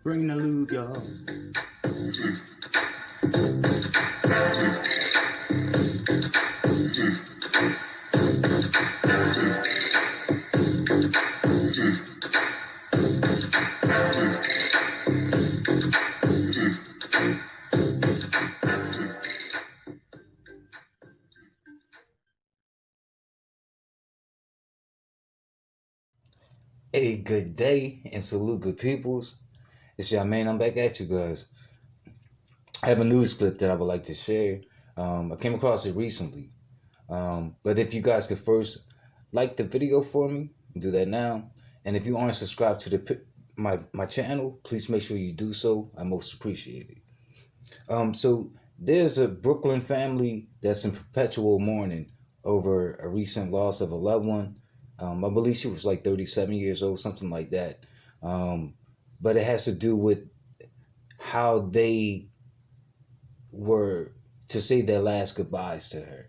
Bring the lube, y'all. Hey, good day and salute good peoples. It's your man. I'm back at you guys. I have a news clip that I would like to share. I came across it recently. But if you guys could first like the video for me, do that now. And if you aren't subscribed to my channel, please make sure you do so. I most appreciate it. So there's a Brooklyn family that's in perpetual mourning over a recent loss of a loved one. I believe she was like 37 years old, something like that. But it has to do with how they were to say their last goodbyes to her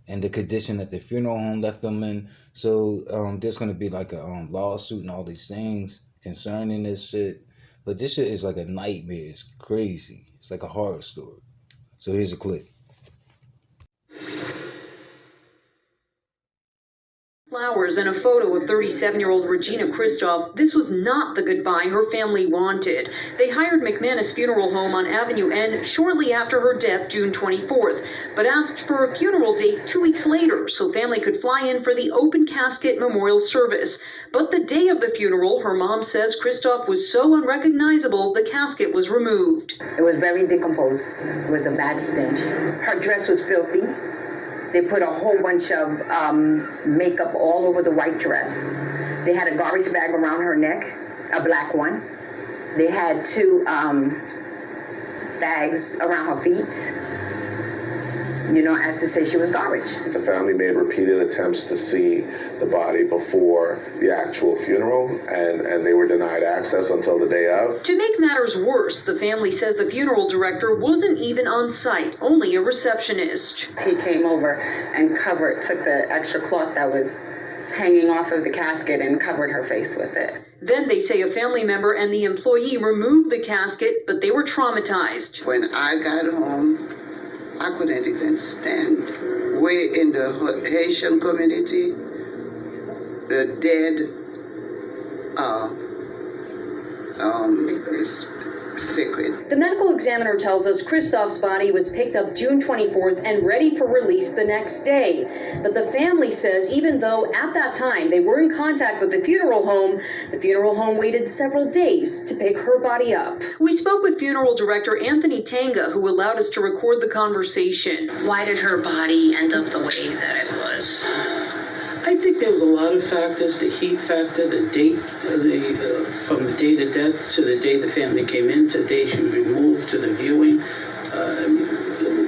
and the condition that the funeral home left them in. So there's going to be like a lawsuit and all these things concerning this shit. But this shit is like a nightmare. It's crazy. It's like a horror story. So here's a clip. Flowers and a photo of 37-year-old Regina Christoph. This was not the goodbye her family wanted. They hired McManus Funeral Home on Avenue N shortly after her death, June 24th, but asked for a funeral date 2 weeks later so family could fly in for the open casket memorial service. But the day of the funeral, her mom says Christoph was so unrecognizable the casket was removed. It was very decomposed. It was a bad stench. Her dress was filthy. They put a whole bunch of makeup all over the white dress. They had a garbage bag around her neck, a black one. They had two bags around her feet, as to say she was garbage. The family made repeated attempts to see the body before the actual funeral, and they were denied access until the day of. To make matters worse, the family says the funeral director wasn't even on site, only a receptionist. He came over and took the extra cloth that was hanging off of the casket and covered her face with it. Then they say a family member and the employee removed the casket, but they were traumatized. When I got home, I couldn't even stand. Way in the Haitian community, the dead is sacred. The medical examiner tells us Christoph's body was picked up June 24th and ready for release the next day. But the family says even though at that time they were in contact with the funeral home waited several days to pick her body up. We spoke with funeral director Anthony Tanga, who allowed us to record the conversation. Why did her body end up the way that it was? I think there was a lot of factors, the heat factor, the date, from the date of death to the day the family came in, to the day she was removed, to the viewing.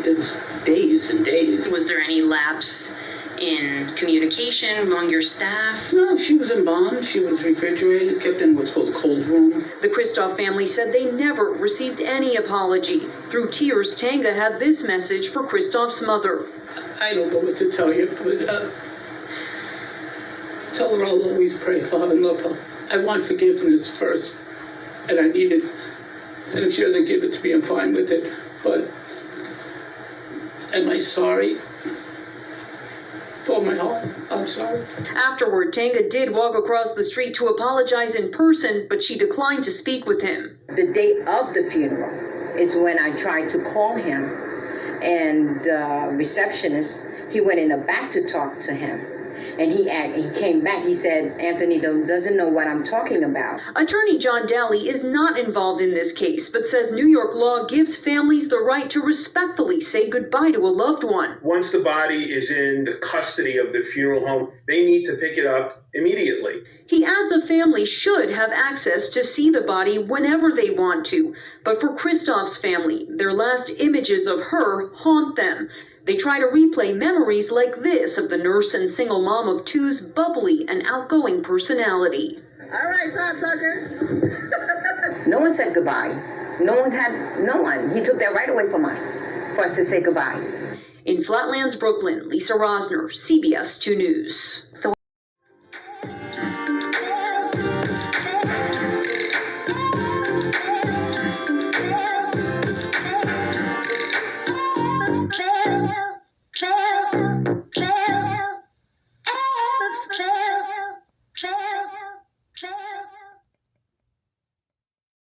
It was days and days. Was there any lapse in communication among your staff? No, she was embalmed, she was refrigerated, kept in what's called a cold room. The Christoph family said they never received any apology. Through tears, Tanga had this message for Christoph's mother. I don't know what to tell you, but tell her I'll always pray, Father, love her. I want forgiveness first, and I need it. And if she doesn't give it to me, I'm fine with it. But am I sorry? For my heart, I'm sorry. Afterward, Tanga did walk across the street to apologize in person, but she declined to speak with him. The day of the funeral is when I tried to call him, and the receptionist, he went in the back to talk to him. And he came back. He said, Anthony doesn't know what I'm talking about. Attorney John Daly is not involved in this case, but says New York law gives families the right to respectfully say goodbye to a loved one. Once the body is in the custody of the funeral home, they need to pick it up immediately. He adds a family should have access to see the body whenever they want to. But for Christoph's family, their last images of her haunt them. They try to replay memories like this of the nurse and single mom of two's bubbly and outgoing personality. All right, Tucker. No one said goodbye. No one. He took that right away from us, for us to say goodbye. In Flatlands, Brooklyn, Lisa Rosner, CBS 2 News. Farewell.